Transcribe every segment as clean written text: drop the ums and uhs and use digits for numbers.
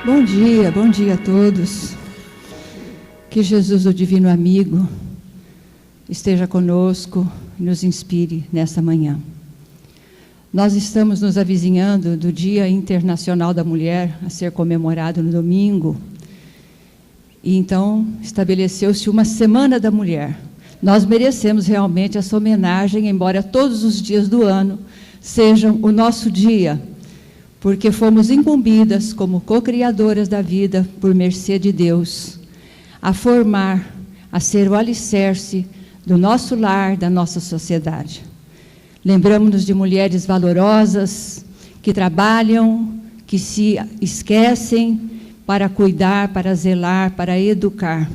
Bom dia a todos. Que Jesus, o Divino Amigo, esteja conosco e nos inspire nessa manhã. Nós estamos nos avizinhando do Dia Internacional da Mulher, a ser comemorado no domingo, e então estabeleceu-se uma Semana da Mulher. Nós merecemos realmente essa homenagem, embora todos os dias do ano sejam o nosso dia, porque fomos incumbidas como co-criadoras da vida, por mercê de Deus, a formar, a ser o alicerce do nosso lar, da nossa sociedade. Lembramos-nos de mulheres valorosas, que trabalham, que se esquecem para cuidar, para zelar, para educar.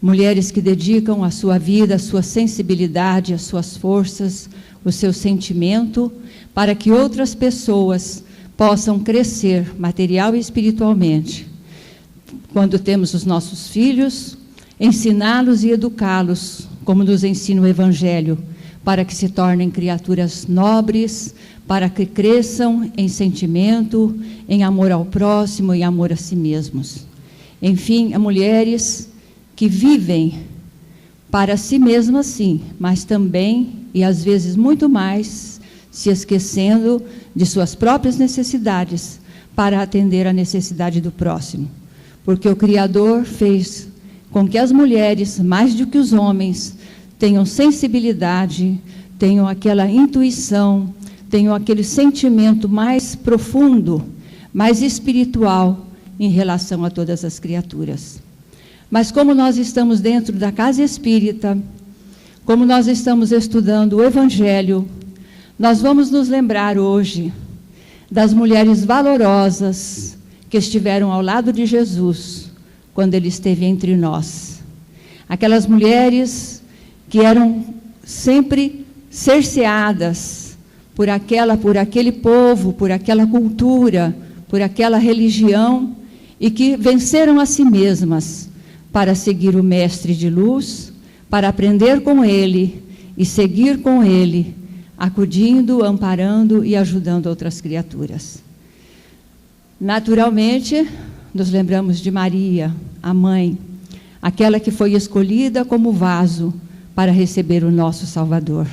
Mulheres que dedicam a sua vida, a sua sensibilidade, as suas forças, o seu sentimento, para que outras pessoas possam crescer material e espiritualmente. Quando temos os nossos filhos, ensiná-los e educá-los, como nos ensina o Evangelho, para que se tornem criaturas nobres, para que cresçam em sentimento, em amor ao próximo e amor a si mesmos. Enfim, há mulheres que vivem para si mesmas, sim, mas também, e às vezes muito mais, se esquecendo de suas próprias necessidades para atender a necessidade do próximo. Porque o Criador fez com que as mulheres, mais do que os homens, tenham sensibilidade, tenham aquela intuição, tenham aquele sentimento mais profundo, mais espiritual em relação a todas as criaturas. Mas como nós estamos dentro da casa espírita, como nós estamos estudando o Evangelho, nós vamos nos lembrar hoje das mulheres valorosas que estiveram ao lado de Jesus quando ele esteve entre nós. Aquelas mulheres que eram sempre cerceadas por aquele povo, por aquela cultura, por aquela religião, e que venceram a si mesmas para seguir o Mestre de Luz, para aprender com ele e seguir com ele, acudindo, amparando e ajudando outras criaturas. Naturalmente, nos lembramos de Maria, a mãe, aquela que foi escolhida como vaso para receber o nosso Salvador.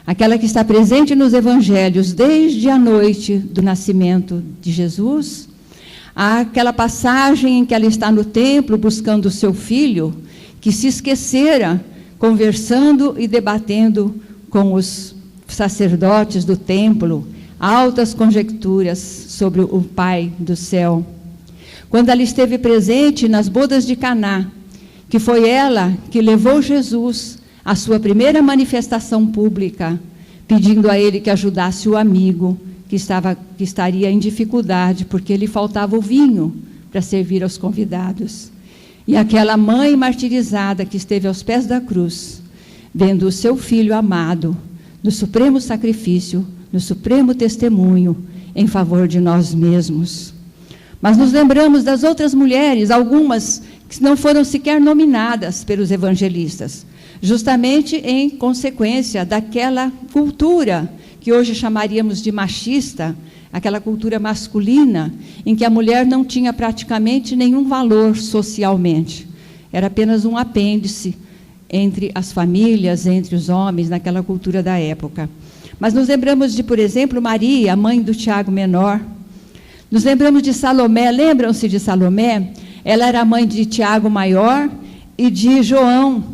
Aquela que está presente nos Evangelhos desde a noite do nascimento de Jesus, aquela passagem em que ela está no templo buscando o seu filho, que se esquecera, conversando e debatendo com os sacerdotes do templo, altas conjecturas sobre o Pai do céu. Quando ela esteve presente nas bodas de Caná, que foi ela que levou Jesus à sua primeira manifestação pública, pedindo a ele que ajudasse o amigo que estaria em dificuldade, porque lhe faltava o vinho para servir aos convidados. E aquela mãe martirizada que esteve aos pés da cruz, vendo o seu filho amado, no supremo sacrifício, no supremo testemunho, em favor de nós mesmos. Mas nos lembramos das outras mulheres, algumas que não foram sequer nominadas pelos evangelistas, justamente em consequência daquela cultura que hoje chamaríamos de machista, aquela cultura masculina, em que a mulher não tinha praticamente nenhum valor socialmente. Era apenas um apêndice entre as famílias, entre os homens, naquela cultura da época. Mas nos lembramos de, por exemplo, Maria, a mãe do Tiago Menor. Nos lembramos de Salomé. Lembram-se de Salomé? Ela era a mãe de Tiago Maior e de João.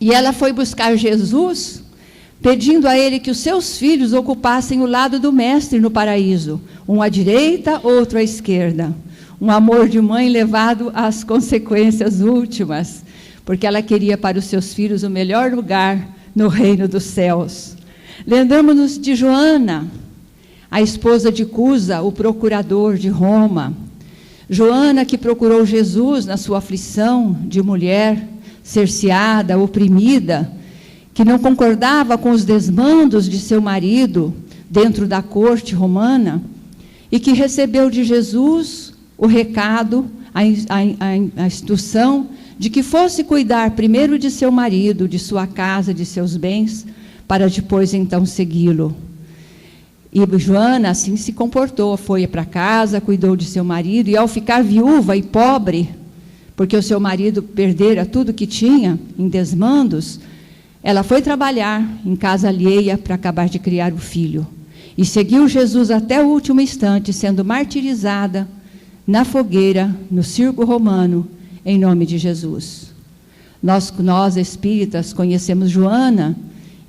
E ela foi buscar Jesus, pedindo a ele que os seus filhos ocupassem o lado do Mestre no paraíso, um à direita, outro à esquerda. Um amor de mãe levado às consequências últimas, porque ela queria para os seus filhos o melhor lugar no reino dos céus. Lembramos-nos de Joana, a esposa de Cusa, o procurador de Roma. Joana, que procurou Jesus na sua aflição de mulher cerceada, oprimida, que não concordava com os desmandos de seu marido dentro da corte romana, e que recebeu de Jesus o recado, a instrução de que fosse cuidar primeiro de seu marido, de sua casa, de seus bens, para depois então segui-lo. E Joana assim se comportou, foi para casa, cuidou de seu marido, e ao ficar viúva e pobre, porque o seu marido perdera tudo que tinha em desmandos, ela foi trabalhar em casa alheia para acabar de criar o filho. E seguiu Jesus até o último instante, sendo martirizada na fogueira, no circo romano, em nome de Jesus. Nós espíritas, conhecemos Joana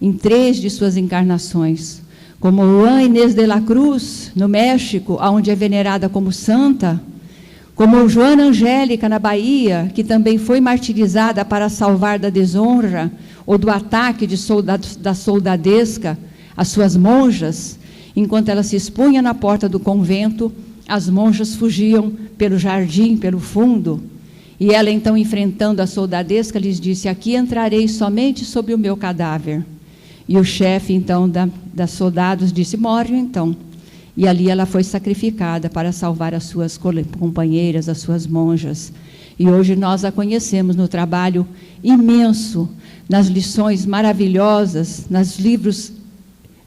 em 3 de suas encarnações, como Juan Inés de la Cruz, no México, onde é venerada como santa, como Joana Angélica, na Bahia, que também foi martirizada para salvar da desonra ou do ataque da soldadesca as suas monjas. Enquanto ela se expunha na porta do convento, as monjas fugiam pelo jardim, pelo fundo, e ela então, enfrentando a soldadesca, lhes disse: aqui entrarei somente sobre o meu cadáver. E o chefe, então, das soldados disse: morre, então. E ali ela foi sacrificada para salvar as suas companheiras, as suas monjas. E hoje nós a conhecemos no trabalho imenso, nas lições maravilhosas, nos livros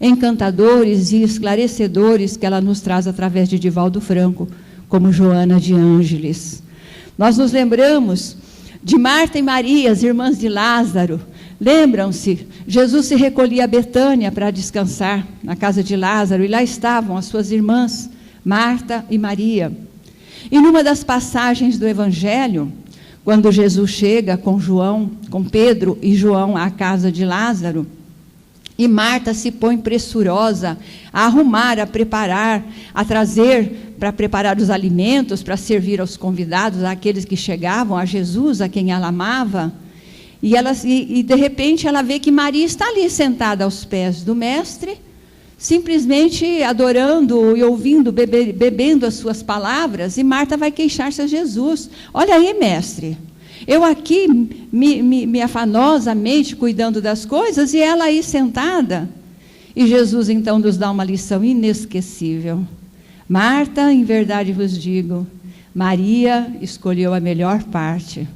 encantadores e esclarecedores que ela nos traz através de Divaldo Franco, como Joana de Ângeles. Nós nos lembramos de Marta e Maria, as irmãs de Lázaro. Lembram-se, Jesus se recolhia a Betânia para descansar na casa de Lázaro, e lá estavam as suas irmãs, Marta e Maria. E numa das passagens do Evangelho, quando Jesus chega com Pedro e João à casa de Lázaro, e Marta se põe pressurosa a arrumar, a preparar, a trazer para preparar os alimentos, para servir aos convidados, àqueles que chegavam, a Jesus, a quem ela amava. E de repente ela vê que Maria está ali sentada aos pés do Mestre, simplesmente adorando e ouvindo, bebendo as suas palavras, e Marta vai queixar-se a Jesus: olha aí, Mestre, eu aqui, me afanosamente cuidando das coisas, e ela aí sentada. E Jesus então nos dá uma lição inesquecível: Marta, em verdade vos digo, Maria escolheu a melhor parte,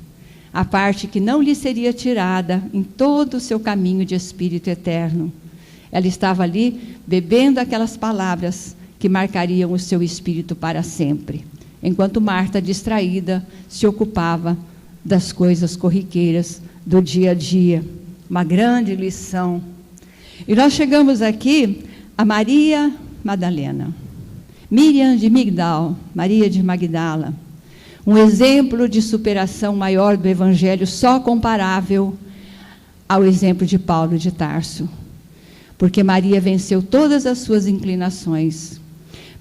a parte que não lhe seria tirada em todo o seu caminho de espírito eterno. Ela estava ali bebendo aquelas palavras que marcariam o seu espírito para sempre, enquanto Marta, distraída, se ocupava das coisas corriqueiras do dia a dia. Uma grande lição. E nós chegamos aqui a Maria Madalena, Miriam de Migdal, Maria de Magdala, um exemplo de superação maior do Evangelho, só comparável ao exemplo de Paulo de Tarso, porque Maria venceu todas as suas inclinações.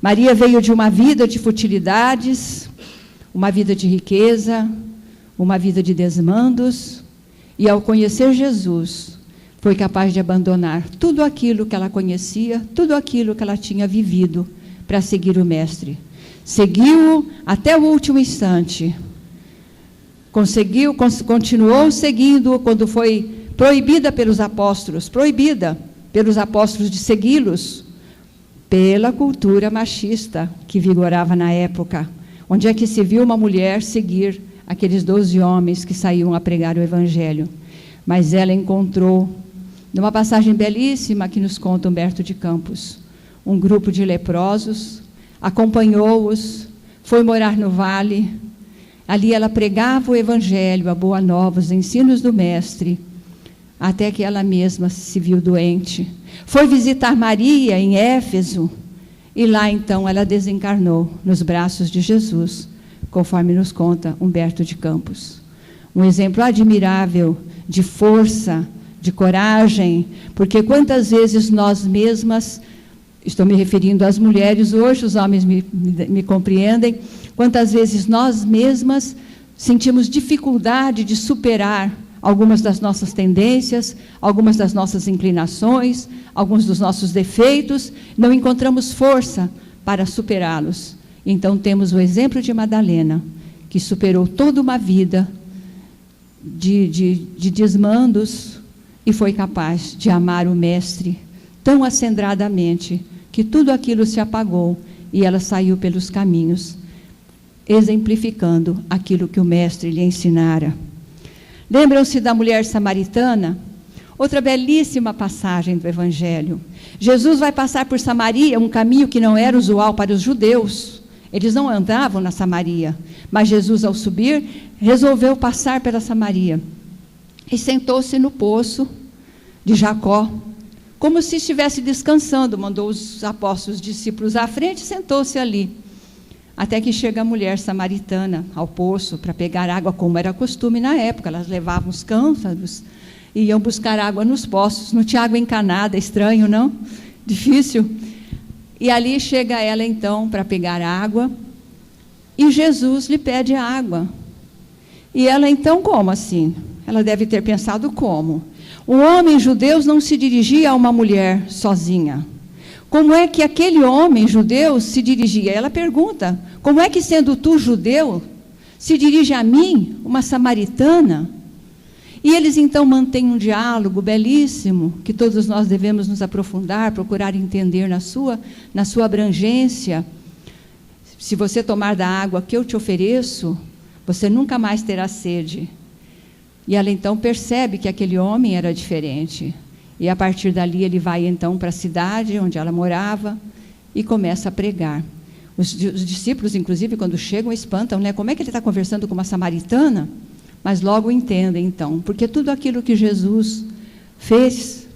Maria veio de uma vida de futilidades, uma vida de riqueza, uma vida de desmandos, e ao conhecer Jesus, foi capaz de abandonar tudo aquilo que ela conhecia, tudo aquilo que ela tinha vivido, para seguir o Mestre. Seguiu até o último instante. Continuou seguindo quando foi proibida pelos apóstolos de segui-los, pela cultura machista que vigorava na época. Onde é que se viu uma mulher seguir aqueles 12 homens que saíam a pregar o Evangelho? Mas ela encontrou, numa passagem belíssima que nos conta Humberto de Campos, um grupo de leprosos, acompanhou-os, foi morar no vale. Ali ela pregava o Evangelho, a boa nova, os ensinos do Mestre, até que ela mesma se viu doente. Foi visitar Maria em Éfeso, e lá então ela desencarnou nos braços de Jesus, conforme nos conta Humberto de Campos. Um exemplo admirável de força, de coragem, porque quantas vezes nós mesmas, estou me referindo às mulheres hoje, os homens me compreendem, quantas vezes nós mesmas sentimos dificuldade de superar algumas das nossas tendências, algumas das nossas inclinações, alguns dos nossos defeitos, não encontramos força para superá-los. Então temos o exemplo de Madalena, que superou toda uma vida de desmandos e foi capaz de amar o Mestre tão acendradamente que tudo aquilo se apagou e ela saiu pelos caminhos, exemplificando aquilo que o Mestre lhe ensinara. Lembram-se da mulher samaritana? Outra belíssima passagem do Evangelho. Jesus vai passar por Samaria, um caminho que não era usual para os judeus. Eles não andavam na Samaria, mas Jesus, ao subir, resolveu passar pela Samaria. E sentou-se no poço de Jacó, como se estivesse descansando. Mandou os apóstolos, os discípulos à frente e sentou-se ali. Até que chega a mulher samaritana ao poço para pegar água, como era costume na época. Elas levavam os cântaros e iam buscar água nos poços. Não tinha água encanada, estranho, não? Difícil. E ali chega ela então para pegar água, e Jesus lhe pede água. E ela então, como assim? Ela deve ter pensado como? Um homem judeu não se dirigia a uma mulher sozinha. Como é que aquele homem judeu se dirigia? Ela pergunta, como é que, sendo tu judeu, se dirige a mim, uma samaritana? E eles então mantêm um diálogo belíssimo, que todos nós devemos nos aprofundar, procurar entender na sua abrangência. Se você tomar da água que eu te ofereço, você nunca mais terá sede. E ela então percebe que aquele homem era diferente. E a partir dali ele vai então para a cidade onde ela morava e começa a pregar. Os discípulos, inclusive, quando chegam, espantam, né? Como é que ele está conversando com uma samaritana? Mas logo entendem então, porque tudo aquilo que Jesus fez,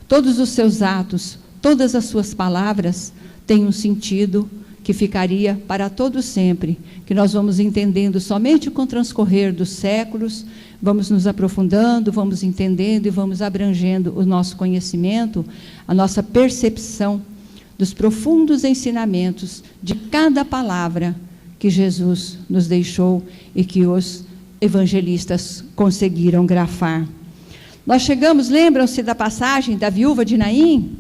todos os seus atos, todas as suas palavras, têm um sentido que ficaria para todo sempre, que nós vamos entendendo somente com o transcorrer dos séculos, vamos nos aprofundando, vamos entendendo e vamos abrangendo o nosso conhecimento, a nossa percepção dos profundos ensinamentos de cada palavra que Jesus nos deixou e que os evangelistas conseguiram grafar. Nós chegamos, lembram-se da passagem da viúva de Naim?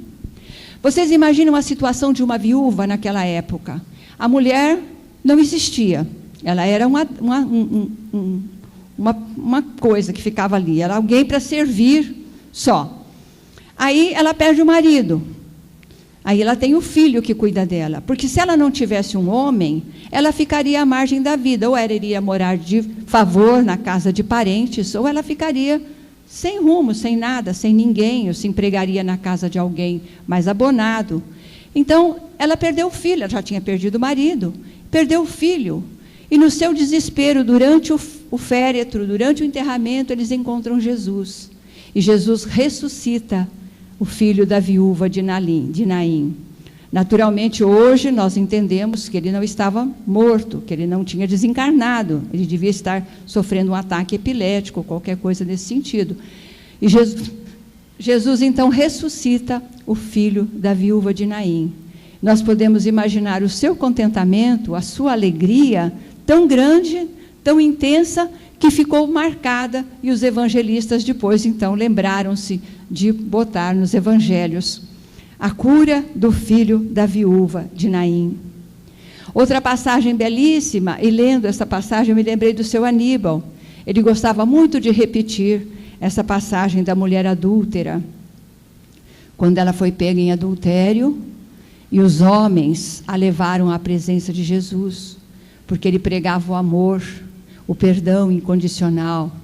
Vocês imaginam a situação de uma viúva naquela época? A mulher não existia, ela era uma coisa que ficava ali, era alguém para servir só. Aí ela perde o marido, aí ela tem o filho que cuida dela, porque se ela não tivesse um homem, ela ficaria à margem da vida, ou ela iria morar de favor na casa de parentes, ou ela ficaria sem rumo, sem nada, sem ninguém, ou se empregaria na casa de alguém mais abonado. Então, ela perdeu o filho, ela já tinha perdido o marido, perdeu o filho. E no seu desespero, durante o féretro, durante o enterramento, eles encontram Jesus. E Jesus ressuscita o filho da viúva de Naim. Naturalmente, hoje, nós entendemos que ele não estava morto, que ele não tinha desencarnado, ele devia estar sofrendo um ataque epilético, qualquer coisa nesse sentido. E Jesus então, ressuscita o filho da viúva de Naim. Nós podemos imaginar o seu contentamento, a sua alegria, tão grande, tão intensa, que ficou marcada, e os evangelistas depois, então, lembraram-se de botar nos evangelhos a cura do filho da viúva de Naim. Outra passagem belíssima, e lendo essa passagem eu me lembrei do seu Aníbal. Ele gostava muito de repetir essa passagem da mulher adúltera. Quando ela foi pega em adultério, e os homens a levaram à presença de Jesus, porque ele pregava o amor, o perdão incondicional,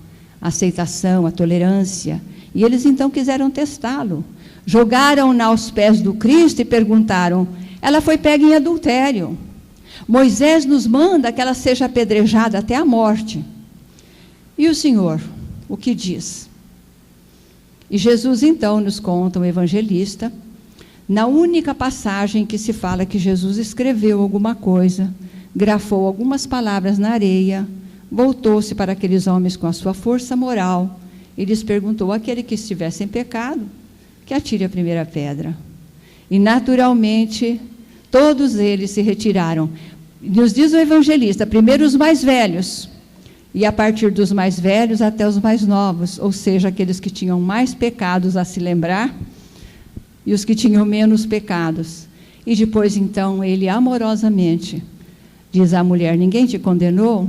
a aceitação, a tolerância. E eles então quiseram testá-lo. Jogaram-na aos pés do Cristo e perguntaram: ela foi pega em adultério. Moisés nos manda que ela seja apedrejada até a morte. E o Senhor, o que diz? E Jesus então nos conta, o evangelista, na única passagem que se fala que Jesus escreveu alguma coisa, grafou algumas palavras na areia, voltou-se para aqueles homens com a sua força moral e lhes perguntou: aquele que estivesse em pecado, que atire a primeira pedra. E naturalmente todos eles se retiraram. Nos diz o evangelista, primeiro os mais velhos, e a partir dos mais velhos até os mais novos, ou seja, aqueles que tinham mais pecados a se lembrar e os que tinham menos pecados. E depois então ele amorosamente diz à mulher: ninguém te condenou?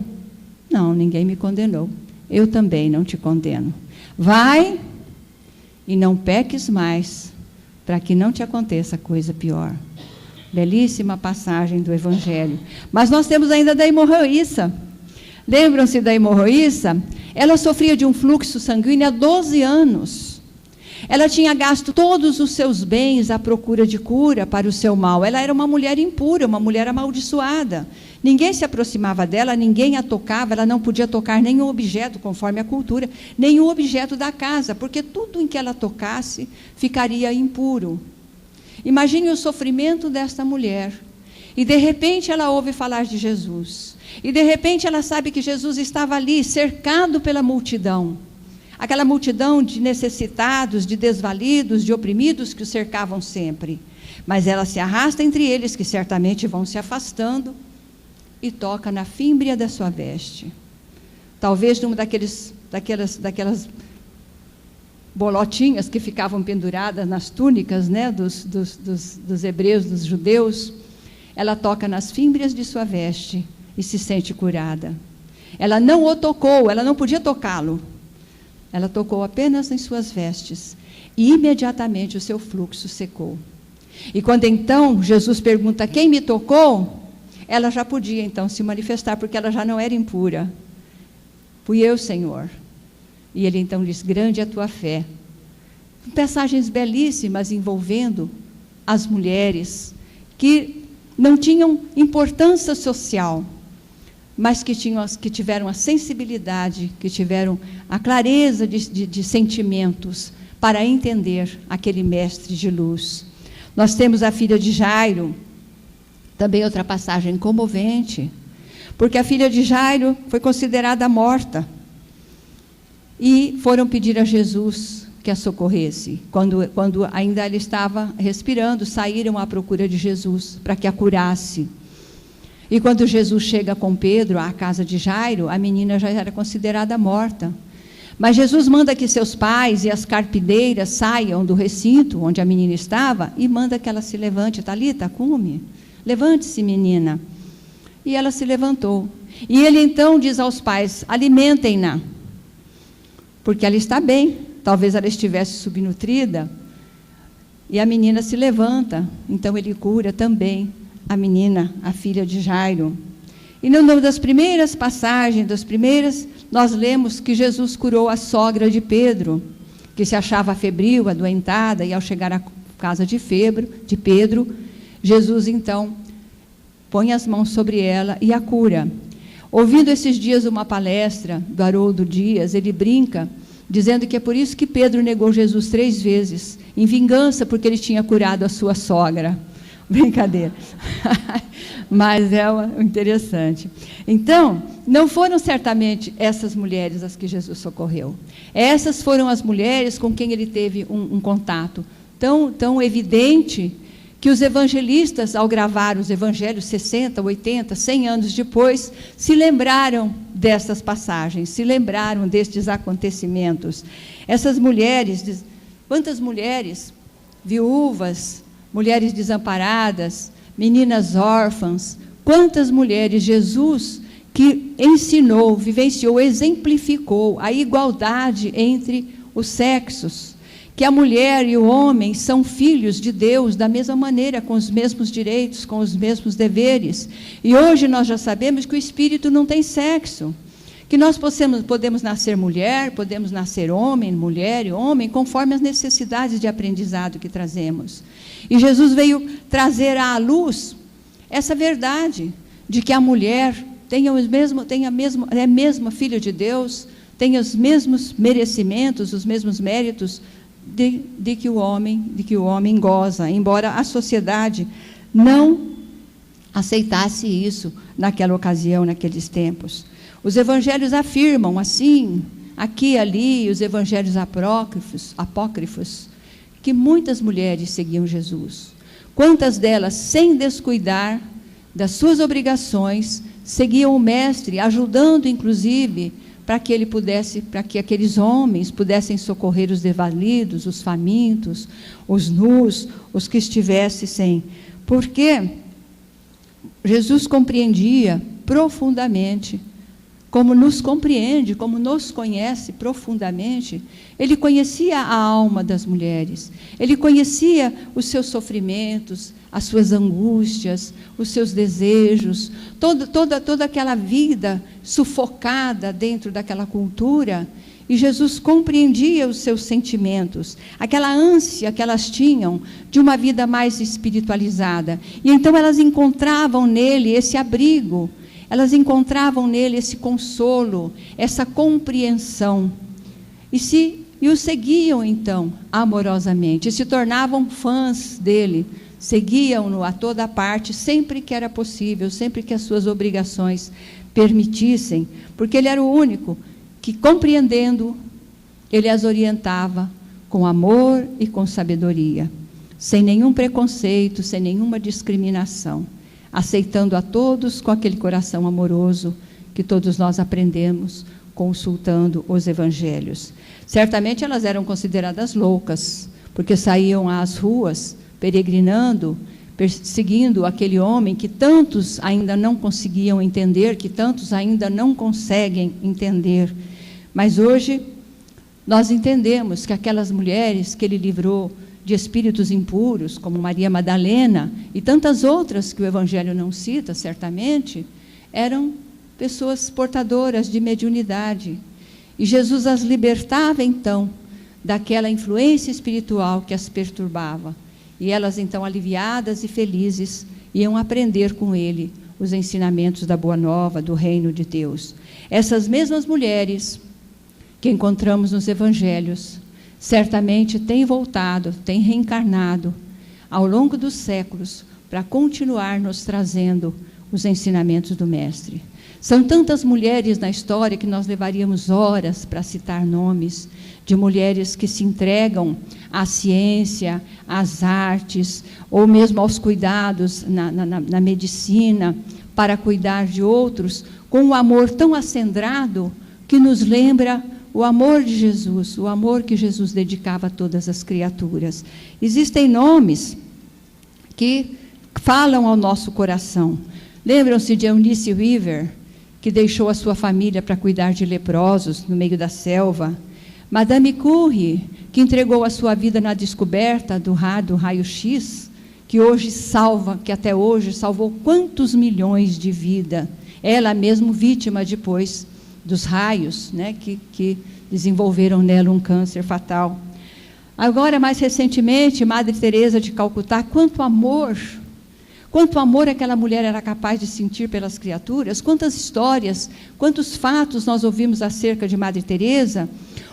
Não, ninguém me condenou, eu também não te condeno. Vai e não peques mais, para que não te aconteça coisa pior. Belíssima passagem do Evangelho. Mas nós temos ainda da hemorroíça. Lembram-se da hemorroíça? Ela sofria de um fluxo sanguíneo há 12 anos. Ela tinha gasto todos os seus bens à procura de cura para o seu mal. Ela era uma mulher impura, uma mulher amaldiçoada. Ninguém se aproximava dela, ninguém a tocava, ela não podia tocar nenhum objeto, conforme a cultura, nenhum objeto da casa, porque tudo em que ela tocasse ficaria impuro. Imagine o sofrimento desta mulher. E de repente ela ouve falar de Jesus. E de repente ela sabe que Jesus estava ali, cercado pela multidão. Aquela multidão de necessitados, de desvalidos, de oprimidos que o cercavam sempre. Mas ela se arrasta entre eles, que certamente vão se afastando, e toca na fímbria da sua veste. Talvez numa daquelas bolotinhas que ficavam penduradas nas túnicas, né, dos hebreus, dos judeus. Ela toca nas fímbrias de sua veste e se sente curada. Ela não o tocou, ela não podia tocá-lo. Ela tocou apenas em suas vestes. E imediatamente o seu fluxo secou. E quando então Jesus pergunta: quem me tocou? Ela já podia então se manifestar, porque ela já não era impura. Fui eu, Senhor. E ele então diz: grande é a tua fé. Passagens belíssimas envolvendo as mulheres que não tinham importância social, mas que tiveram a sensibilidade, que tiveram a clareza de sentimentos para entender aquele mestre de luz. Nós temos a filha de Jairo, também outra passagem comovente, porque a filha de Jairo foi considerada morta, e foram pedir a Jesus que a socorresse. Quando ainda ela estava respirando, saíram à procura de Jesus para que a curasse. E quando Jesus chega com Pedro à casa de Jairo, a menina já era considerada morta. Mas Jesus manda que seus pais e as carpideiras saiam do recinto onde a menina estava e manda que ela se levante. Talita, cume, levante-se, menina. E ela se levantou. E ele então diz aos pais: alimentem-na, porque ela está bem. Talvez ela estivesse subnutrida. E a menina se levanta. Então ele cura também a menina, a filha de Jairo. E numa das primeiras passagens, nós lemos que Jesus curou a sogra de Pedro, que se achava febril, adoentada, e ao chegar à casa de Pedro, Jesus então põe as mãos sobre ela e a cura. Ouvindo esses dias uma palestra do Haroldo Dias, ele brinca, dizendo que é por isso que Pedro negou Jesus 3 vezes, em vingança, porque ele tinha curado a sua sogra. Brincadeira. Mas é interessante. Então, não foram certamente essas mulheres as que Jesus socorreu. Essas foram as mulheres com quem ele teve um contato tão evidente, que os evangelistas, ao gravar os evangelhos 60, 80, 100 anos depois, se lembraram dessas passagens, se lembraram destes acontecimentos. Essas mulheres, quantas mulheres viúvas, mulheres desamparadas, meninas órfãs, quantas mulheres Jesus que ensinou, vivenciou, exemplificou a igualdade entre os sexos, que a mulher e o homem são filhos de Deus da mesma maneira, com os mesmos direitos, com os mesmos deveres. E hoje nós já sabemos que o espírito não tem sexo, que nós podemos nascer mulher, podemos nascer homem, mulher e homem, conforme as necessidades de aprendizado que trazemos. E Jesus veio trazer à luz essa verdade de que a mulher é mesma filha de Deus, tem os mesmos merecimentos, os mesmos méritos de que o homem goza, embora a sociedade não aceitasse isso naquela ocasião, naqueles tempos. Os evangelhos afirmam assim, aqui e ali, os evangelhos apócrifos, que muitas mulheres seguiam Jesus. Quantas delas, sem descuidar das suas obrigações, seguiam o mestre, ajudando inclusive para que aqueles homens pudessem socorrer os desvalidos, os famintos, os nus, os que estivessem sem. Porque Jesus compreendia profundamente, como nos compreende, como nos conhece profundamente. Ele conhecia a alma das mulheres, ele conhecia os seus sofrimentos, as suas angústias, os seus desejos, toda aquela vida sufocada dentro daquela cultura, E Jesus compreendia os seus sentimentos, aquela ânsia que elas tinham de uma vida mais espiritualizada. E então elas encontravam nele esse abrigo, elas encontravam nele esse consolo, essa compreensão. E o seguiam então amorosamente, e se tornavam fãs dele, seguiam-no a toda parte, sempre que era possível, sempre que as suas obrigações permitissem, porque ele era o único que, compreendendo, ele as orientava com amor e com sabedoria, sem nenhum preconceito, sem nenhuma discriminação, aceitando a todos com aquele coração amoroso que todos nós aprendemos consultando os evangelhos. Certamente elas eram consideradas loucas, porque saíam às ruas peregrinando, perseguindo aquele homem que tantos ainda não conseguiam entender, que tantos ainda não conseguem entender. Mas hoje nós entendemos que aquelas mulheres que ele livrou de espíritos impuros, como Maria Madalena e tantas outras que o Evangelho não cita, certamente, eram pessoas portadoras de mediunidade. E Jesus as libertava, então, daquela influência espiritual que as perturbava. E elas, então, aliviadas e felizes, iam aprender com ele os ensinamentos da Boa Nova, do Reino de Deus. Essas mesmas mulheres que encontramos nos Evangelhos, certamente têm voltado, têm reencarnado ao longo dos séculos para continuar nos trazendo os ensinamentos do Mestre. São tantas mulheres na história que nós levaríamos horas para citar nomes de mulheres que se entregam à ciência, às artes, ou mesmo aos cuidados na medicina, para cuidar de outros, com um amor tão acendrado que nos lembra o amor de Jesus, o amor que Jesus dedicava a todas as criaturas. Existem nomes que falam ao nosso coração. Lembram-se de Eunice Weaver, que deixou a sua família para cuidar de leprosos no meio da selva. Madame Curie, que entregou a sua vida na descoberta do raio-x, que até hoje salvou quantos milhões de vidas. Ela mesmo vítima depois dos raios, né, que desenvolveram nela um câncer fatal. Agora, mais recentemente, Madre Teresa de Calcutá, quanto amor aquela mulher era capaz de sentir pelas criaturas, quantas histórias, quantos fatos nós ouvimos acerca de Madre Teresa.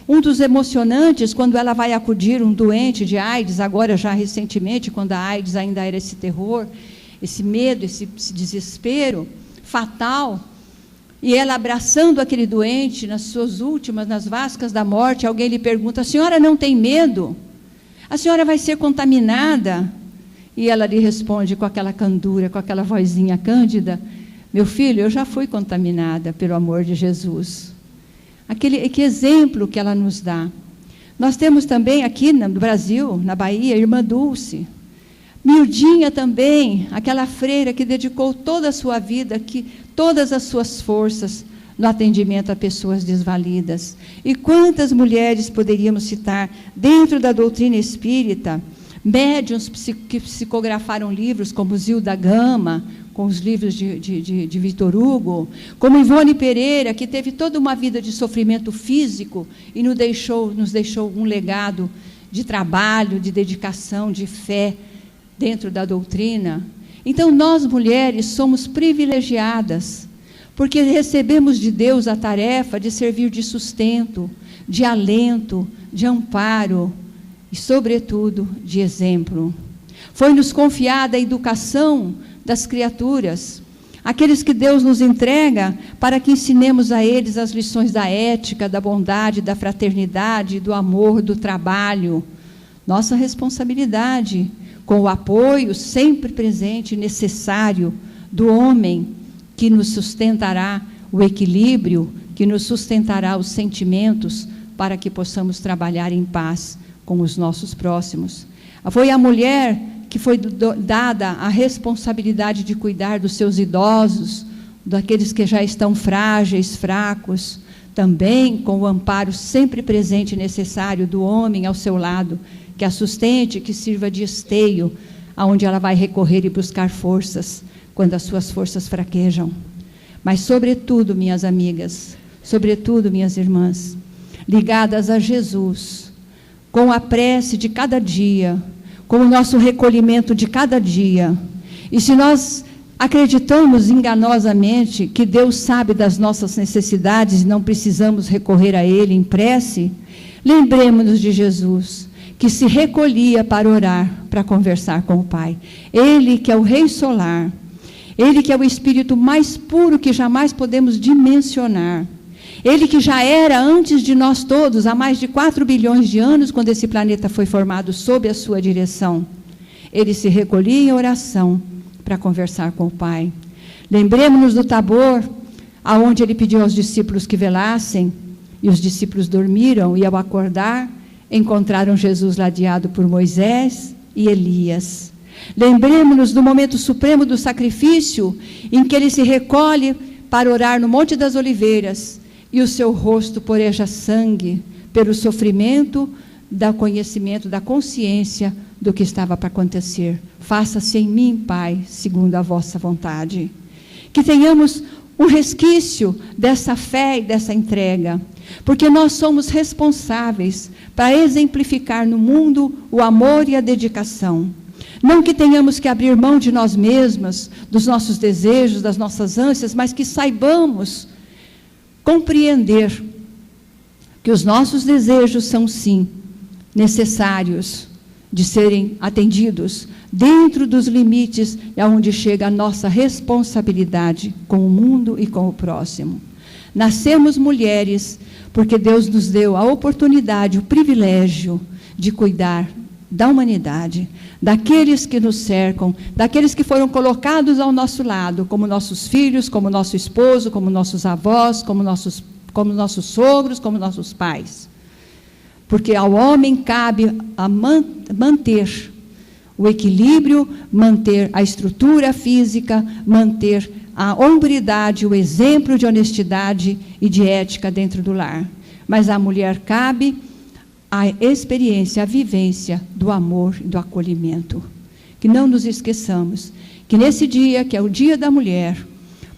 Um dos emocionantes, quando ela vai acudir um doente de AIDS, agora já recentemente, quando a AIDS ainda era esse terror, esse medo, esse desespero fatal, e ela abraçando aquele doente nas suas últimas, nas vascas da morte, alguém lhe pergunta: a senhora não tem medo? A senhora vai ser contaminada? E ela lhe responde com aquela candura, com aquela vozinha cândida: meu filho, eu já fui contaminada pelo amor de Jesus. Que exemplo que ela nos dá. Nós temos também aqui no Brasil, na Bahia, a irmã Dulce, miudinha também, aquela freira que dedicou toda a sua vida, todas as suas forças no atendimento a pessoas desvalidas. E quantas mulheres poderíamos citar dentro da doutrina espírita, médiuns que psicografaram livros como Zilda Gama, com os livros de Victor Hugo, como Ivone Pereira, que teve toda uma vida de sofrimento físico e nos deixou um legado de trabalho, de dedicação, de fé dentro da doutrina. Então, nós mulheres somos privilegiadas, porque recebemos de Deus a tarefa de servir de sustento, de alento, de amparo e, sobretudo, de exemplo. Foi-nos confiada a educação das criaturas, aqueles que Deus nos entrega para que ensinemos a eles as lições da ética, da bondade, da fraternidade, do amor, do trabalho. Nossa responsabilidade, com o apoio sempre presente e necessário do homem, que nos sustentará o equilíbrio, que nos sustentará os sentimentos, para que possamos trabalhar em paz com os nossos próximos. Foi a mulher que foi dada a responsabilidade de cuidar dos seus idosos, daqueles que já estão frágeis, fracos, também com o amparo sempre presente e necessário do homem ao seu lado, que a sustente, que sirva de esteio, aonde ela vai recorrer e buscar forças, quando as suas forças fraquejam. Mas, sobretudo, minhas amigas, sobretudo, minhas irmãs, ligadas a Jesus, com a prece de cada dia, com o nosso recolhimento de cada dia. E se nós acreditamos enganosamente que Deus sabe das nossas necessidades e não precisamos recorrer a Ele em prece, lembremos-nos de Jesus, que se recolhia para orar, para conversar com o Pai. Ele que é o Rei Solar, Ele que é o Espírito mais puro que jamais podemos dimensionar. Ele que já era antes de nós todos, há mais de 4 bilhões de anos, quando esse planeta foi formado sob a sua direção. Ele se recolhia em oração para conversar com o Pai. Lembremos-nos do Tabor, aonde ele pediu aos discípulos que velassem, e os discípulos dormiram, e ao acordar, encontraram Jesus ladeado por Moisés e Elias. Lembremos-nos do momento supremo do sacrifício, em que ele se recolhe para orar no Monte das Oliveiras, e o seu rosto poreja sangue, pelo sofrimento, do conhecimento, da consciência do que estava para acontecer. Faça-se em mim, Pai, segundo a vossa vontade. Que tenhamos um resquício dessa fé e dessa entrega, porque nós somos responsáveis para exemplificar no mundo o amor e a dedicação. Não que tenhamos que abrir mão de nós mesmas, dos nossos desejos, das nossas ânsias, mas que saibamos compreender que os nossos desejos são, sim, necessários de serem atendidos dentro dos limites aonde chega a nossa responsabilidade com o mundo e com o próximo. Nascemos mulheres porque Deus nos deu a oportunidade, o privilégio de cuidar da humanidade, daqueles que nos cercam, daqueles que foram colocados ao nosso lado, como nossos filhos, como nosso esposo, como nossos avós, como nossos sogros, como nossos pais. Porque ao homem cabe manter o equilíbrio, manter a estrutura física, manter a hombridade, o exemplo de honestidade e de ética dentro do lar. Mas à mulher cabe a experiência, a vivência do amor e do acolhimento. Que não nos esqueçamos que nesse dia, que é o Dia da Mulher,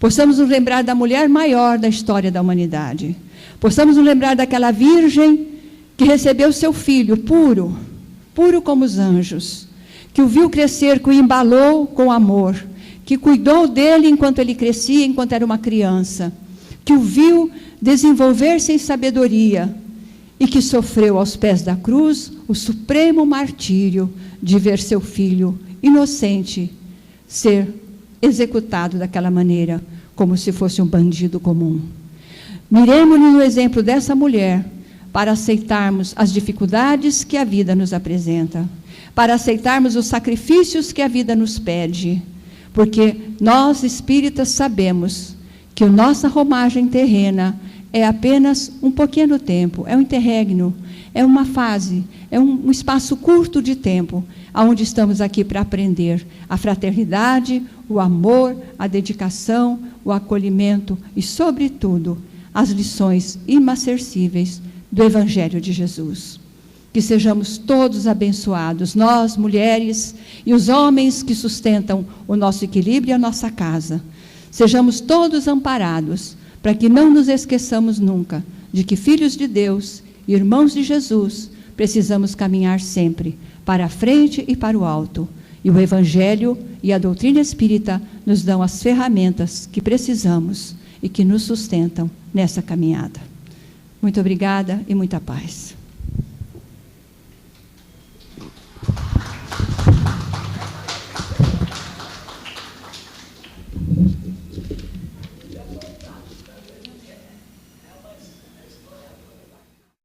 possamos nos lembrar da mulher maior da história da humanidade. Possamos nos lembrar daquela virgem que recebeu seu filho puro, puro como os anjos, que o viu crescer, que o embalou com amor, que cuidou dele enquanto ele crescia, enquanto era uma criança, que o viu desenvolver-se em sabedoria e que sofreu aos pés da cruz o supremo martírio de ver seu filho inocente ser executado daquela maneira, como se fosse um bandido comum. Miremos-nos no exemplo dessa mulher para aceitarmos as dificuldades que a vida nos apresenta, para aceitarmos os sacrifícios que a vida nos pede, porque nós, espíritas, sabemos que a nossa romagem terrena é apenas um pequeno tempo, é um interregno, é uma fase, é um espaço curto de tempo, onde estamos aqui para aprender a fraternidade, o amor, a dedicação, o acolhimento e, sobretudo, as lições inacessíveis do Evangelho de Jesus. Que sejamos todos abençoados, nós, mulheres, e os homens que sustentam o nosso equilíbrio e a nossa casa. Sejamos todos amparados, para que não nos esqueçamos nunca de que, filhos de Deus, irmãos de Jesus, precisamos caminhar sempre para a frente e para o alto. E o Evangelho e a doutrina espírita nos dão as ferramentas que precisamos e que nos sustentam nessa caminhada. Muito obrigada e muita paz.